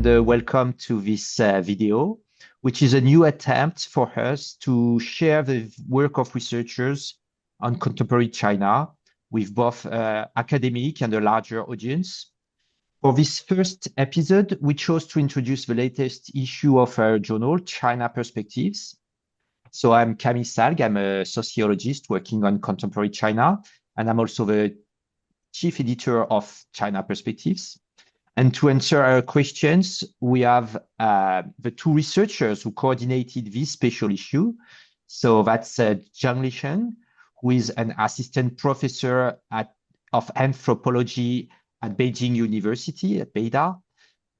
and welcome to this video, which is a new attempt for us to share the work of researchers on contemporary China with both academic and a larger audience. For this first episode, we chose to introduce the latest issue of our journal, China Perspectives. So I'm Camille Salg, I'm a sociologist working on contemporary China, and I'm also the chief editor of China Perspectives. And to answer our questions, we have the two researchers who coordinated this special issue. So that's Zhang Lisheng, who is an assistant professor of anthropology at Beijing University at Beida,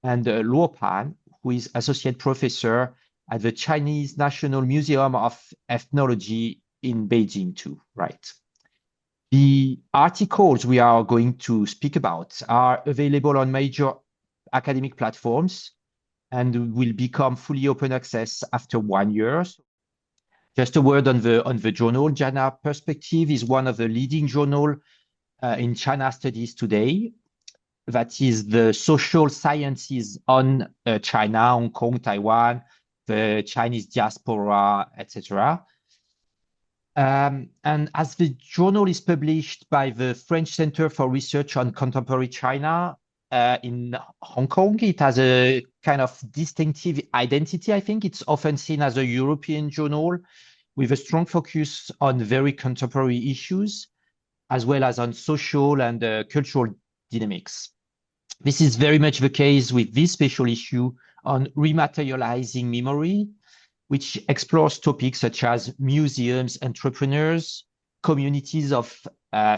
and Luo Pan, who is associate professor at the Chinese National Museum of Ethnology in Beijing too, right? The articles we are going to speak about are available on major academic platforms and will become fully open access after 1 year. Just a word on the journal. China Perspective is one of the leading journals in China studies today. That is the social sciences on China, Hong Kong, Taiwan, the Chinese diaspora, etc. And as the journal is published by the French Center for Research on Contemporary China in Hong Kong, it has a kind of distinctive identity, I think. It's often seen as a European journal with a strong focus on very contemporary issues, as well as on social and cultural dynamics. This is very much the case with this special issue on rematerializing memory, which explores topics such as museums, entrepreneurs, communities of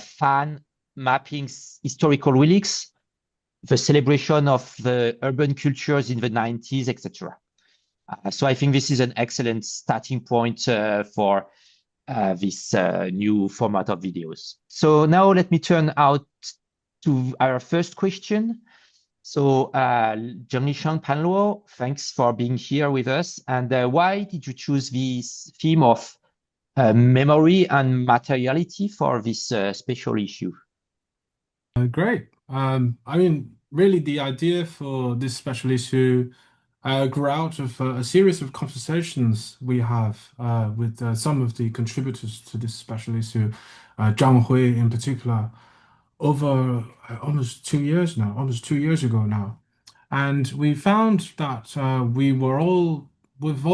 fan mapping historical relics, the celebration of the urban cultures in the 90s, etc. So I think this is an excellent starting point for this new format of videos. So now let me turn out to our first question. So, Zhang Lisheng, Pan Luo, thanks for being here with us. And why did you choose this theme of memory and materiality for this special issue? Great. I mean, really, the idea for this special issue grew out of a series of conversations we have with some of the contributors to this special issue, Zhang Hui in particular, over almost 2 years now, almost 2 years ago now. And we found that we've all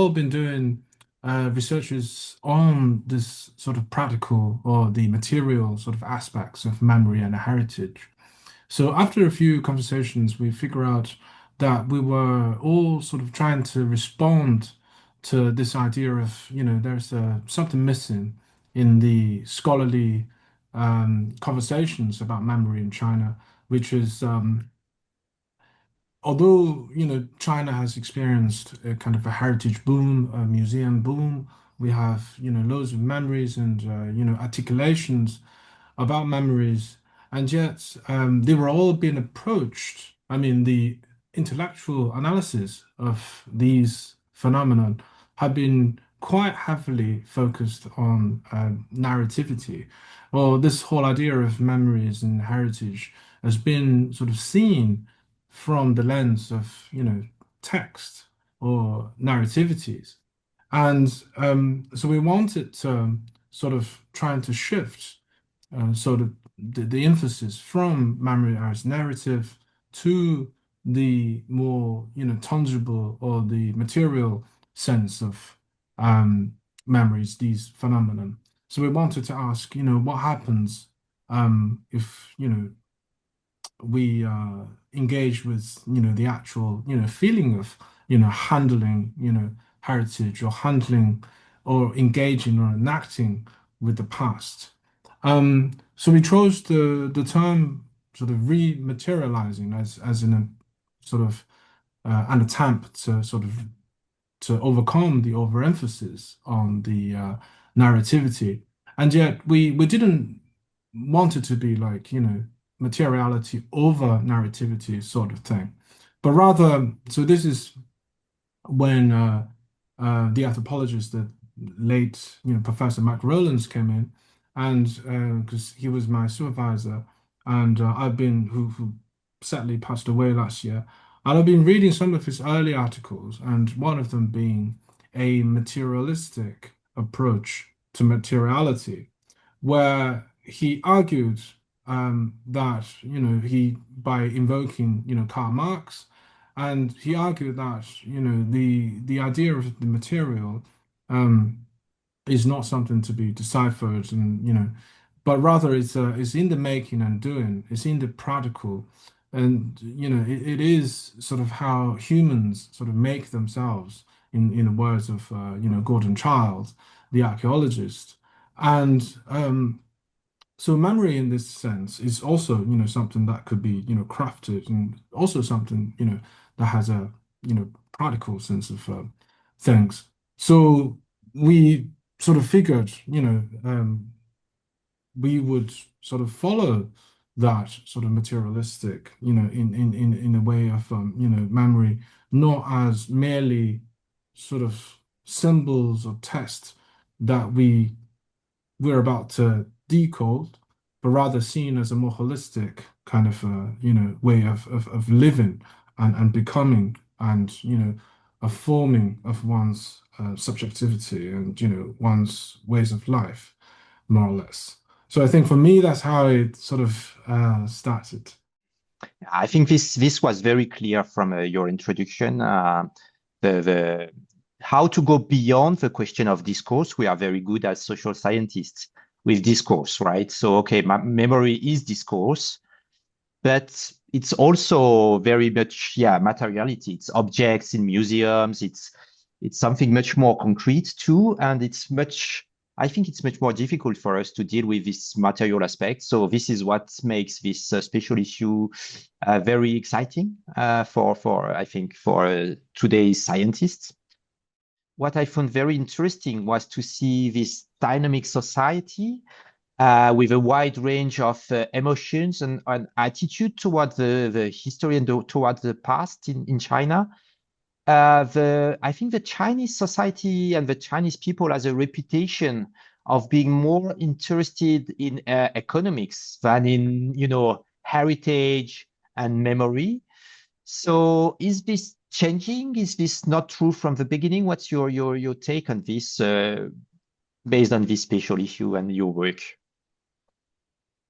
been doing researches on this sort of practical or the material sort of aspects of memory and heritage. So after a few conversations, we figure out that we were all sort of trying to respond to this idea of, there's something missing in the scholarly conversations about memory in China, which is although China has experienced a kind of a heritage boom, a museum boom, we have loads of memories and articulations about memories, and yet they were all being approached. I mean, the intellectual analysis of these phenomenon have been quite heavily focused on narrativity. Well, this whole idea of memories and heritage has been sort of seen from the lens of, text or narrativities. And so we wanted to sort of trying to shift sort of the emphasis from memory as narrative to the more, tangible or the material sense of memories, these phenomenon. So we wanted to ask, what happens if, we engage with the actual feeling of handling heritage or handling or engaging or enacting with the past. So we chose the term sort of rematerializing as in a sort of an attempt to sort of to overcome the overemphasis on the narrativity, and yet we didn't want it to be like materiality over narrativity sort of thing, but rather, so this is when the anthropologist, the late Professor Mac Rowlands came in, and because he was my supervisor, and I've been who sadly passed away last year. And I've been reading some of his early articles, and one of them being a materialistic approach to materiality, where he argued that, he by invoking, Karl Marx, and he argued that, the idea of the material um, is not something to be deciphered, and but rather it's in the making and doing, it's in the practical, and it is sort of how humans sort of make themselves, in the words of Gordon Childe, the archaeologist, and so memory in this sense is also, something that could be, crafted, and also something, that has a, practical sense of things. So we sort of figured, we would sort of follow that sort of materialistic, in a way of, memory, not as merely sort of symbols or text that we're about to decode, but rather seen as a more holistic kind of way of living and becoming, and a forming of one's subjectivity, and one's ways of life, more or less. So I think for me, that's how it sort of started. I think this was very clear from your introduction. The how to go beyond the question of discourse. We are very good as social scientists with discourse, right? So okay, memory is discourse, but it's also very much, yeah, materiality. It's objects in museums. It's something much more concrete too, and I think it's much more difficult for us to deal with this material aspect. So this is what makes this special issue very exciting for I think for today's scientists. What I found very interesting was to see this dynamic society with a wide range of emotions and attitude toward the history and toward the past in China. I think the Chinese society and the Chinese people has a reputation of being more interested in economics than in, heritage and memory. So is this changing? Is this not true from the beginning? What's your take on this based on this special issue and your work?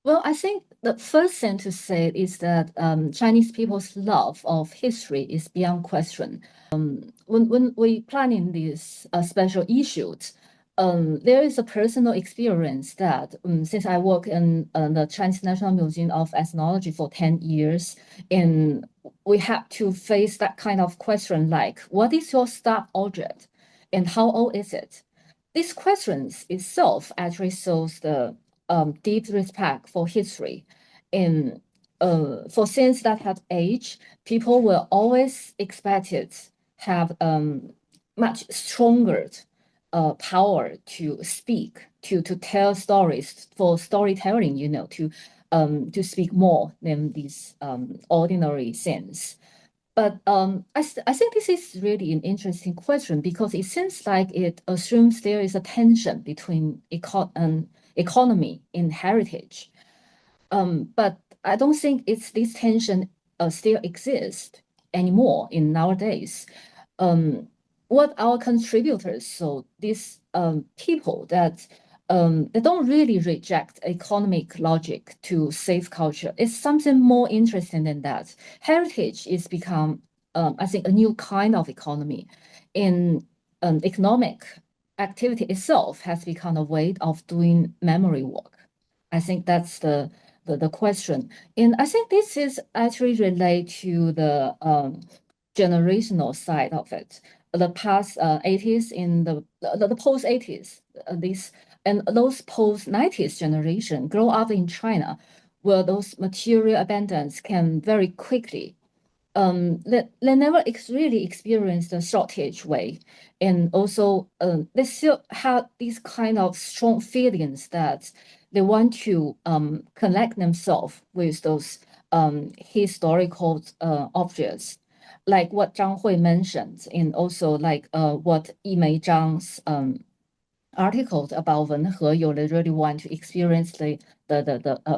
Well, I think the first thing to say is that Chinese people's love of history is beyond question. When we planning these special issues, there is a personal experience that since I work in the Chinese National Museum of Ethnology for 10 years, and we have to face that kind of question like, what is your star object and how old is it? These questions itself actually shows the deep respect for history. And for things that have age, people will always expect it have much stronger power to speak, to tell stories for storytelling, to speak more than these ordinary things. But I think this is really an interesting question because it seems like it assumes there is a tension between economy and heritage. But I don't think this tension still exists anymore in nowadays. What our contributors, so these people that they don't really reject economic logic to save culture. It's something more interesting than that. Heritage is become, I think, a new kind of economy. In economic activity itself has become a way of doing memory work. I think that's the question. And I think this is actually related to the generational side of it. The past 80s in the post 80s, this and those post 90s generation grow up in China, where those material abundance can very quickly they never really experienced a shortage way, and also they still have these kind of strong feelings that they want to connect themselves with those historical objects, like what Zhang Hui mentioned, and also like what Yimei Zhang's articles about Wen He, they really want to experience the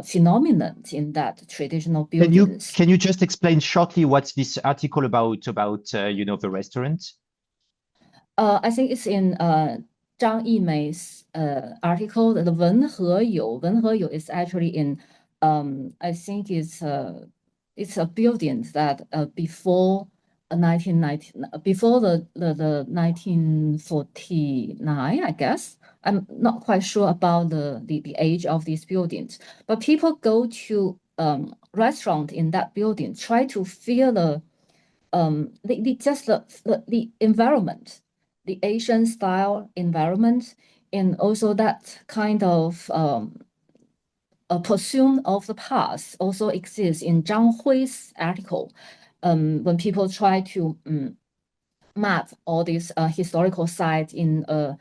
phenomenon in that traditional buildings. Can you just explain shortly what's this article about the restaurant? I think it's in Zhang Yimei's article, the Wen He You. Wen He You is actually in I think it's a building that before 1990, before the 1949, I guess. I'm not quite sure about the age of these buildings, but people go to restaurant in that building, try to feel the environment, the Asian style environment, and also that kind of a pursuit of the past also exists in Zhang Hui's article. When people try to map all these historical sites they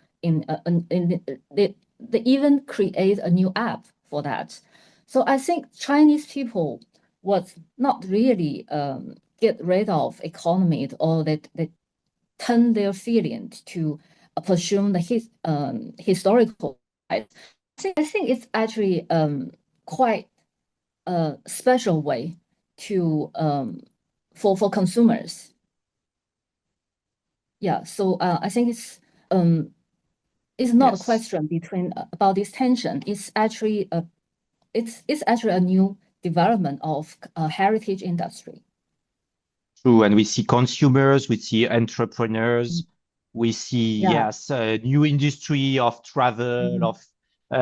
even create a new app for that. So I think Chinese people was not really get rid of economy, or they turn their feelings to pursue the historical side. I think it's actually quite a special way to for consumers. Yeah, so I think it's not a Yes. question between about this tension. It's actually a new development of heritage industry. True, and we see consumers, we see entrepreneurs, we see, Yeah. yes, a new industry of travel, of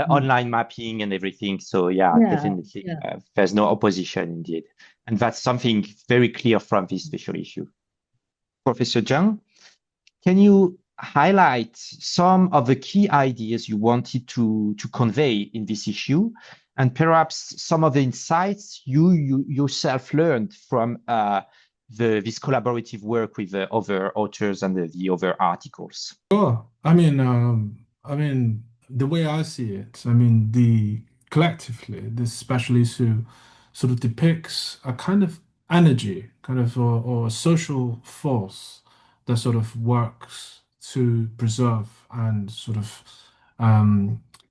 online mapping and everything. So yeah, Yeah, definitely, yeah. there's no opposition indeed. And that's something very clear from this special issue. Professor Zhang, can you highlight some of the key ideas you wanted to convey in this issue, and perhaps some of the insights you yourself learned from this collaborative work with the other authors and the other articles? Sure. I mean, the way I see it, I mean, the collectively, this special issue sort of depicts a kind of energy, kind of, or a social force that sort of works to preserve and sort of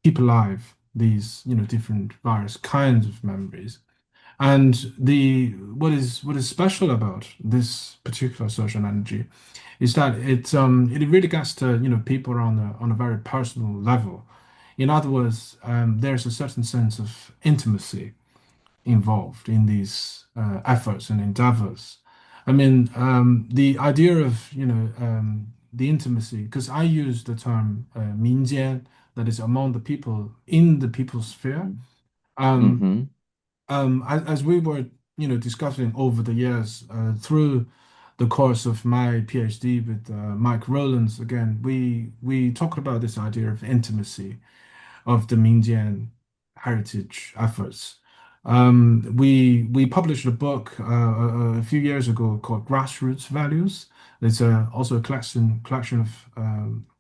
keep alive these, different various kinds of memories. And the what is special about this particular social energy is that it really gets to people on a very personal level. In other words, there's a certain sense of intimacy involved in these efforts and endeavors. I mean, the idea of the intimacy, because I use the term 民间, that is among the people in the people's sphere. Um, Mm-hmm. as we were, discussing over the years through the course of my PhD with Mike Rowlands, again, we talked about this idea of intimacy of the Mingjian heritage efforts. We published a book a few years ago called Grassroots Values. It's also a collection of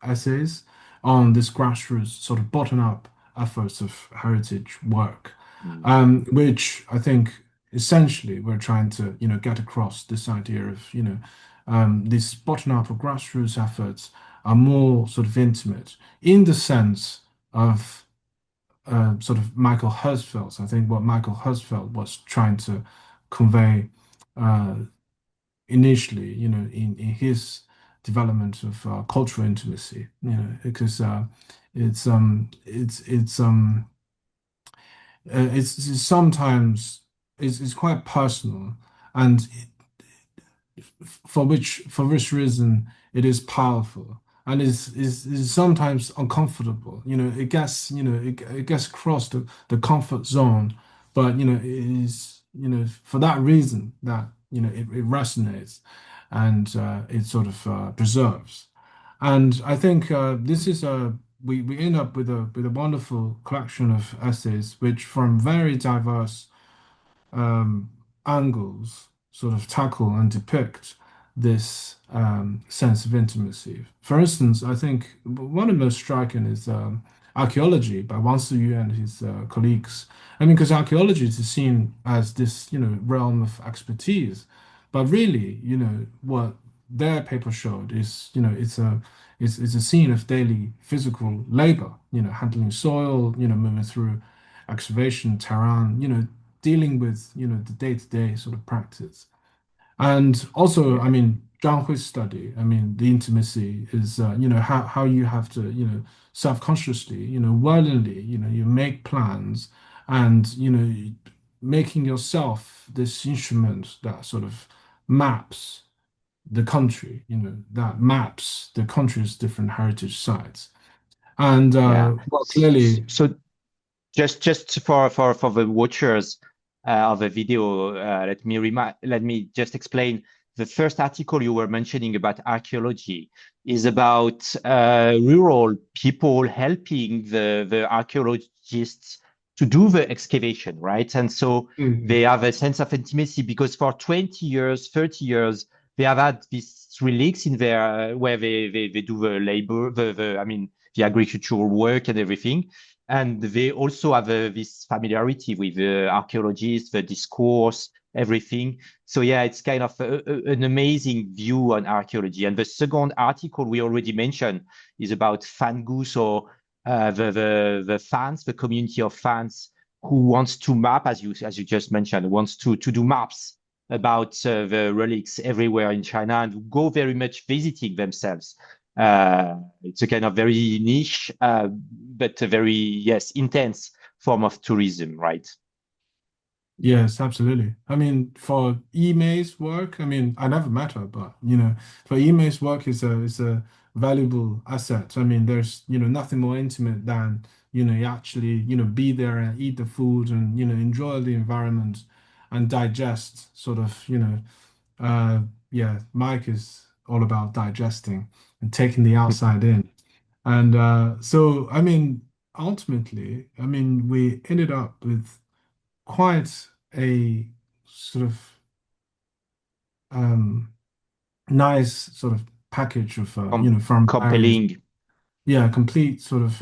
essays on this grassroots sort of bottom-up efforts of heritage work, which I think essentially we're trying to get across this idea of this bottom-up or grassroots efforts are more sort of intimate in the sense of sort of Michael Herzfeld. I think what Michael Herzfeld was trying to convey uh, initially, in his development of cultural intimacy, because it's it's sometimes it's quite personal, and for which reason it is powerful and is sometimes uncomfortable. It gets it gets across the comfort zone, but it is for that reason that it resonates and it sort of preserves. And I think this is a we end up with a wonderful collection of essays which from very diverse um, angles sort of tackle and depict this sense of intimacy. For instance, I think one of the most striking is archaeology by Wang Siyu and his colleagues. I mean, because archaeology is seen as this, realm of expertise, but really, what their paper showed is, it's a scene of daily physical labor, handling soil, moving through excavation, terrain, dealing with, the day-to-day sort of practice. And also, I Yeah. mean, Zhang Hui's study, I mean, the intimacy is, how you have to, self-consciously, willingly, you make plans and, making yourself this instrument that sort of maps the country, that maps the country's different heritage sites. And, Yeah. well, clearly, So just for the watchers of the video, let me just explain. The first article you were mentioning about archaeology is about rural people helping the archaeologists to do the excavation, right? And so mm, they have a sense of intimacy because for 20 years, 30 years, they have had these relics in there where they do the labor, I mean, the agricultural work and everything. And they also have this familiarity with the archaeologists, the discourse, everything. So yeah, it's kind of an amazing view on archaeology. And the second article we already mentioned is about Fangus, or the fans, the community of fans who wants to map, as you just mentioned, wants to do maps about the relics everywhere in China and go very much visiting themselves. It's a kind of very niche, but a very, yes, intense form of tourism, right? yes, absolutely. I mean, for May's work, I mean, I never met her, but for May's work is a valuable asset. I mean, there's nothing more intimate than you actually be there and eat the food and enjoy the environment and digest sort of uh yeah, Mike is all about digesting and taking the outside in. And so I mean, ultimately, I mean, we ended up with quite a sort of um, nice sort of package of from various, Compelling. yeah, complete sort of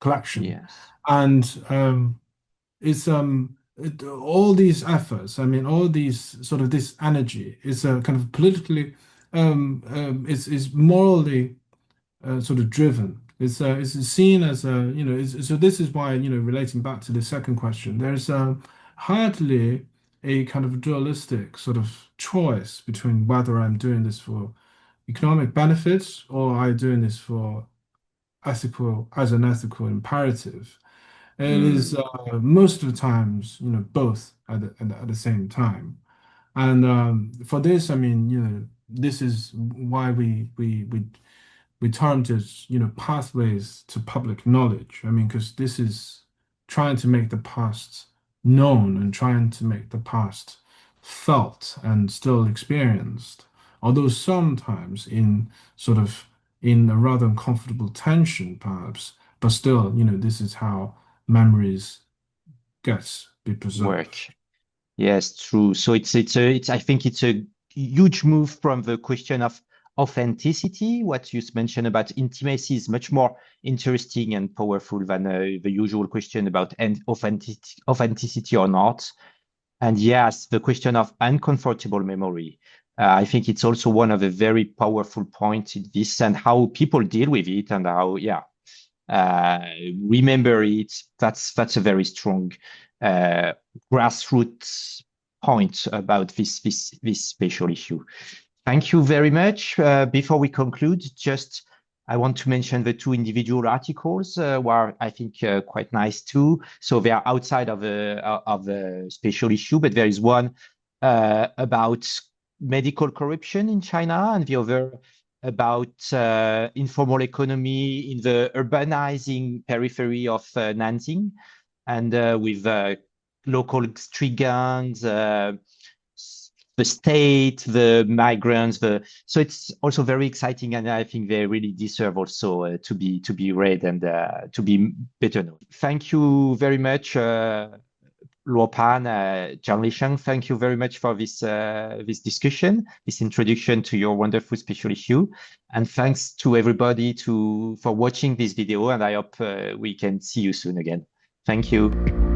collection. Yes. And it's all these efforts, I mean, all these sort of this energy is kind of politically is morally sort of driven. It's seen as a so this is why relating back to the second question, there's hardly a kind of dualistic sort of choice between whether I'm doing this for economic benefits or I'm doing this for ethical as an ethical imperative. It is Mm, most of the times both at the same time. And for this, I mean, this is why we termed as pathways to public knowledge. I mean, because this is trying to make the past known and trying to make the past felt and still experienced, although sometimes in sort of in a rather uncomfortable tension perhaps, but still this is how memories get be work. preserved. Yes, true. So it's I think it's a huge move from the question of authenticity. What you mentioned about intimacy is much more interesting and powerful than the usual question about authenticity or not. And yes, the question of uncomfortable memory. I think it's also one of the very powerful points in this, and how people deal with it, and how, yeah, uh, remember it. That's a very strong uh, grassroots point about this special issue. Thank you very much. Before we conclude, just I want to mention the two individual articles were, I think, quite nice too. So they are outside of the special issue, but there is one about medical corruption in China, and the other about informal economy in the urbanizing periphery of Nanjing, and with local street gangs, the state, the migrants, so it's also very exciting, and I think they really deserve also to be read and to be better known. Thank you very much, Luo Pan, Zhang Lisheng. Thank you very much for this discussion, this introduction to your wonderful special issue, and thanks to everybody for watching this video. And I hope we can see you soon again. Thank you.